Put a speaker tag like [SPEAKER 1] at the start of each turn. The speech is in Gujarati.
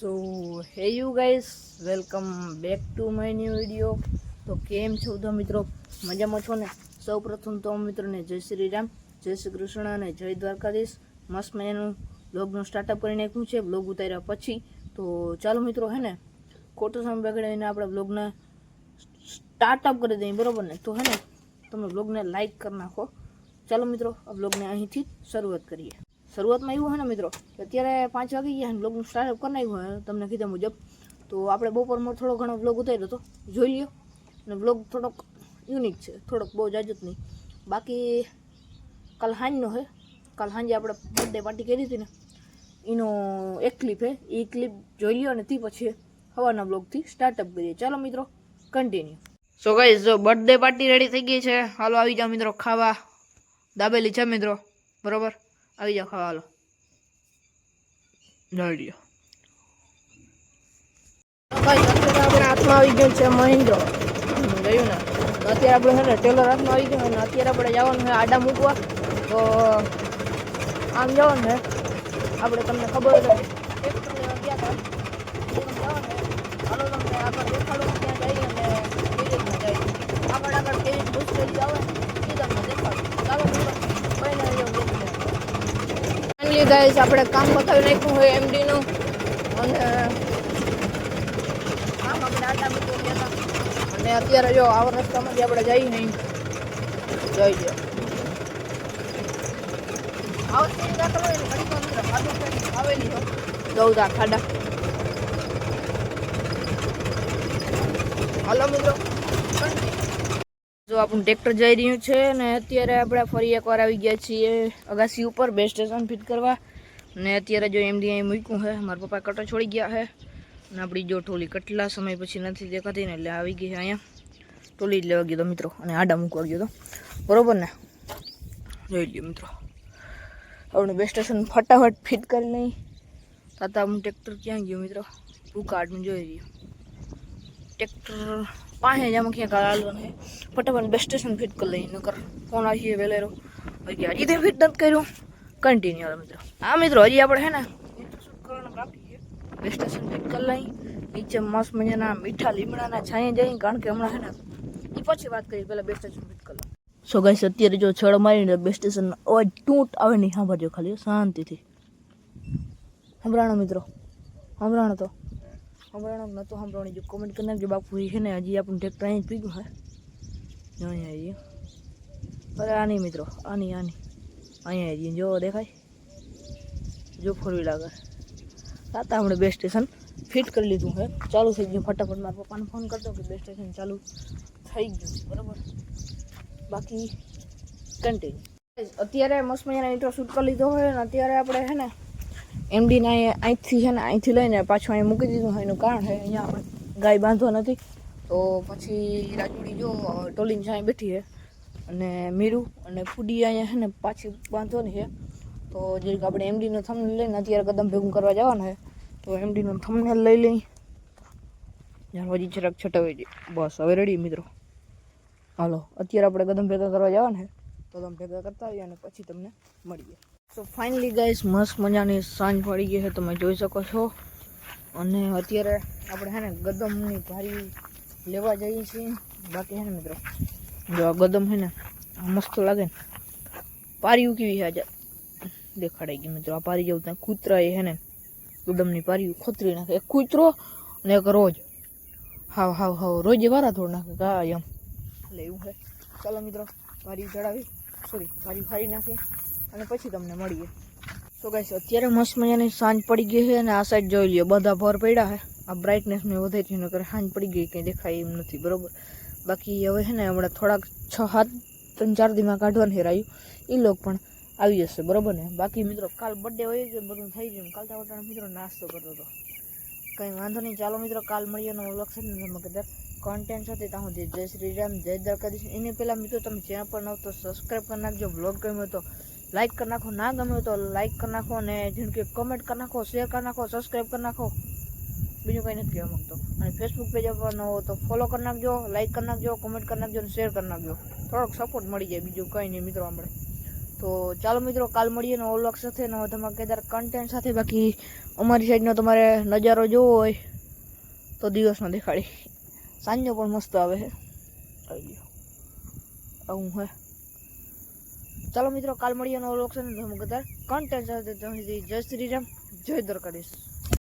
[SPEAKER 1] સો હે you guys, welcome back to my new video. તો કેમ છો તો મિત્રો, મજામાં છો ને? સૌ પ્રથમ તો મિત્રોને જય શ્રી રામ, જય શ્રી કૃષ્ણ અને જય દ્વારકાધીશ. મસ્ત મજાનું બ્લોગનું સ્ટાર્ટઅપ કરી નાખ્યું છે બ્લોગ ઉતાર્યા પછી. તો ચાલો મિત્રો, હે ને ખોટો સમય બગાડીને આપણે બ્લોગને સ્ટાર્ટઅપ કરી દઈએ, બરાબર ને? તો હે ને તમે બ્લોગને લાઈક કરી નાખો. ચાલો મિત્રો, આ બ્લોગને અહીંથી શરૂઆત કરીએ. શરૂઆતમાં એવું હોય ને મિત્રો, અત્યારે 5 વાગી ગયા, બ્લોગનું સ્ટાર્ટઅપ કરી નાખ્યું હોય તમને કીધા મુજબ. તો આપણે બપોરમાં થોડો ઘણો બ્લોગ ઉતાર્યો હતો, જોઈ લ્યો. અને બ્લોગ થોડોક યુનિક છે, થોડોક બહુ જાજુ નહીં. બાકી કાલ સાંજનો છે, કાલ સાંજે આપણે બર્થડે પાર્ટી કરી હતી ને, એનો એક ક્લિપ છે. એ ક્લિપ જોઈ લ્યો અને તે પછી સવારના બ્લોગથી સ્ટાર્ટઅપ કરીએ. ચાલો મિત્રો, કન્ટિન્યુ. સો ગાઈઝ, જો બર્થડે પાર્ટી રેડી થઈ ગઈ છે. હાલો આવી જાઓ મિત્રો ખાવા. દાબેલી છે મિત્રો, બરોબર? આવી જાઓ ખાવા, હાલો. જોઈ આપણે હાથમાં આવી ગયું છે મહિન્દ્રો, જોયું ને? અત્યારે આપણે છે ને ટેલર હાથમાં આવી ગયું, અને અત્યારે આપણે જવાનું છે આડા મૂકવા. તો આમ જવાનું છે આપણે, તમને ખબર છે ટ્રેક્ટર લેવા ગયા હતા. હાલો તમને આગળ દેખાડું ત્યાં જઈએ અને કઈ રીતના જાય આગળ કેવી મુશ્કેલી આવે એ તમને દેખાડું. ચાલો મિત્રો, ફાઇનલી ગાઈસ આપણે કામ બતાવી નાખ્યું હોય એમડીનું, અને અને અત્યારે જો આવા રસ્તામાંથી આપણે જઈએ નહીં, જોઈ લો આવેલી ગૌદા ખાડા. હાલો મિત્રો, જો આપણું ટ્રેક્ટર જઈ રહ્યું છે ને અત્યારે આપણે ફરી એકવાર આવી ગયા છીએ અગાસી ઉપર બે સ્ટેશન ફિટ કરવા. ને અત્યારે જો એમડી અહીં મૂક્યું છે, મારા પપ્પા કટો છોડી ગયા છે. અને આપણી જો ટોલી કેટલા સમય પછી નથી દેખાતી ને, એટલે આવી ગઈ છે અહીંયા. ટોલી જ લેવા ગયો તો મિત્રો, અને આડા મૂકવા ગયો તો, બરોબર ને? જોઈ લ્યો મિત્રો, આપણે બે સ્ટેશન ફટાફટ ફિટ કરી લઈ. તાતા હું ટ્રેક્ટર ક્યાં ગયું મિત્રો? ભૂકા આડનું જોઈ રહ્યું ટ્રેક્ટર પાસે જ આમાં ક્યાંક હાલવાનું છે. ફટાફટ બે સ્ટેશન ફિટ કરી લઈ, નકર ફોન આવીએ વેલેરો હજી તે ફિટ નથી કર્યું. કન્ટિન્યુ મિત્રો. હા મિત્રો, હજી આપણે છે ને શૂટ કરવાનું બાકી છે. બે સ્ટેશન ફિટ કરી લઈ. નીચે મસ્ત મજાના મીઠા લીમડાના છાંયે જઈ, કારણ કે હમણાં છે ને એ પછી વાત કરી, પહેલાં બે સ્ટેશન ફિટ કરી લઉં. સો ગાઈસ, અત્યારે જો છળ મારીને બે સ્ટેશન અવાજ ટૂંટ આવે નહીં, સાંભળજો ખાલી શાંતિથી. સંભળાણો મિત્રો, સંભળાણો તો સંભળાણો નહોતો સંભળાણી, જો કોમેન્ટ કરી નાખજો. બાપુ છે ને હજી આપણું ટ્રેક્ટર અહીં જ પીગું છે. અહીંયા આવી અરે આની મિત્રો, આની અહીંયા આવી જો દેખાય, જો ફોર વ્હીલ આગળ. તાતા આપણે બે સ્ટેશન ફિટ કરી લીધું છે, ચાલુ થઈ ગયું. ફટાફટ મારા પપ્પાને ફોન કરતો કે બે સ્ટેશન ચાલુ થઈ ગયું છે, બરાબર? બાકી કન્ટિન્યુ. અત્યારે મસ્ત મજાના ઇન્ટ્રો શૂટ કરી લીધો હોય, અને અત્યારે આપણે છે ને એમડીને અહીંથી છે ને અહીંથી લઈને પાછું અહીં મૂકી દીધું હોય. એનું કારણ છે અહીંયા આપણે ગાય બાંધવા નથી, તો પછી રાજુડી જો ટોલીની છાંય બેઠી છે, અને મીરું અને ફૂડી અહીંયા છે ને પાછી બાંધવાની છે. તો જે આપણે એમડીનો થંબનેલ લઈને અત્યારે કદમ ભેગું કરવા જવાનું છે, તો એમડીનો થંબનેલ લઈ લઈ. જ્યાં હજી જરાક છટાવી દઈએ, બસ હવે રેડી મિત્રો. હાલો, અત્યારે આપણે કદમ ભેગા કરવા જવાના છે, કદમ ભેગા કરતા આવીએ અને પછી તમને મળીએ. સો ફાઇનલી ગાઈસ, મસ્ત મજાની સાંજ પડી ગઈ છે, તમે જોઈ શકો છો. અને અત્યારે આપણે છે ને ગદમની ભારી લેવા જઈએ છીએ. બાકી છે ને મિત્રો, જો આ ગદમ છે ને મસ્ત લાગે ને, પારીયું કેવી છે આજે દેખાડાઈ ગઈ મિત્રો. આ પારી જવું ત્યાં કૂતરા એ છે ને ગદમની પારીયું ખોતરી નાખે. એક કૂતરો અને એક રોજ હાવ રોજે વારા થોડ નાખે કા એમ, એટલે એવું છે. ચાલો મિત્રો, પારીયું ચડાવી પારીયું ફાડી નાખી અને પછી તમને મળીએ. તો ગાઈસ, અત્યારે મસ્ત મજાની સાંજ પડી ગઈ છે, અને આ સાઈડ જોઈ લ્યો બધા ભર પડ્યા છે. આ બ્રાઇટનેસ મેં વધારી છે, નકર સાંજ પડી ગઈ કંઈ દેખાય એમ નથી, બરોબર? બાકી હવે છે ને હમણાં થોડાક 6-7-3-4 દીમાં કાઢવાનું હેરાયું એ લોક પણ આવી જશે, બરોબર ને? બાકી મિત્રો, કાલ બર્થડે હોય ગયો, બધું થઈ ગયું. કાલ તો વટાણા મિત્રો નાસ્તો કરતો હતો, કંઈ વાંધો નહીં. ચાલો મિત્રો, કાલ મળીએ નવો વ્લોગ છે ને તમે કદાચ કોન્ટેન્ટ સાથે ત્યાં સુધી જય શ્રી રામ, જય દ્વારકાધીશ. એને પહેલાં મિત્રો તમે ચેનલ પર નવ તો સબસ્ક્રાઈબ કરી નાખજો. બ્લોગ ગમ્યો તો લાઈક કરી નાખો, ના ગમ્યો તો લાઈક કરી નાખો, અને જેમ કે કમેન્ટ કરી નાખો, શેર કરી નાખો, સબસ્ક્રાઈબ કરી નાખો. બીજું કંઈ નથી કહેવા માંગતો. અને ફેસબુક પેજ પર ન હો તો ફોલો કરી નાખજો, લાઈક કરી નાખજો, કમેન્ટ કરી નાખજો અને શેર કરી નાખજો. થોડોક સપોર્ટ મળી જાય, બીજું કંઈ નહીં મિત્રો આપણે. તો ચાલો મિત્રો, કાલ મળીએ નવો વ્લોગ સાથે, નવો ધમાકેદાર કન્ટેન્ટ સાથે. બાકી અમારી સાઈડનો તમારે નજારો જોવો હોય તો દિવસમાં દેખાડી, સાંજનો પણ મસ્ત આવે છે. આવું હે. ચાલો મિત્રો, કાલ મળીએ નવો વ્લોગ સાથે, ધમાકેદાર કન્ટેન્ટ સાથે. જય શ્રી રામ, જય દ્વારકાધીશ.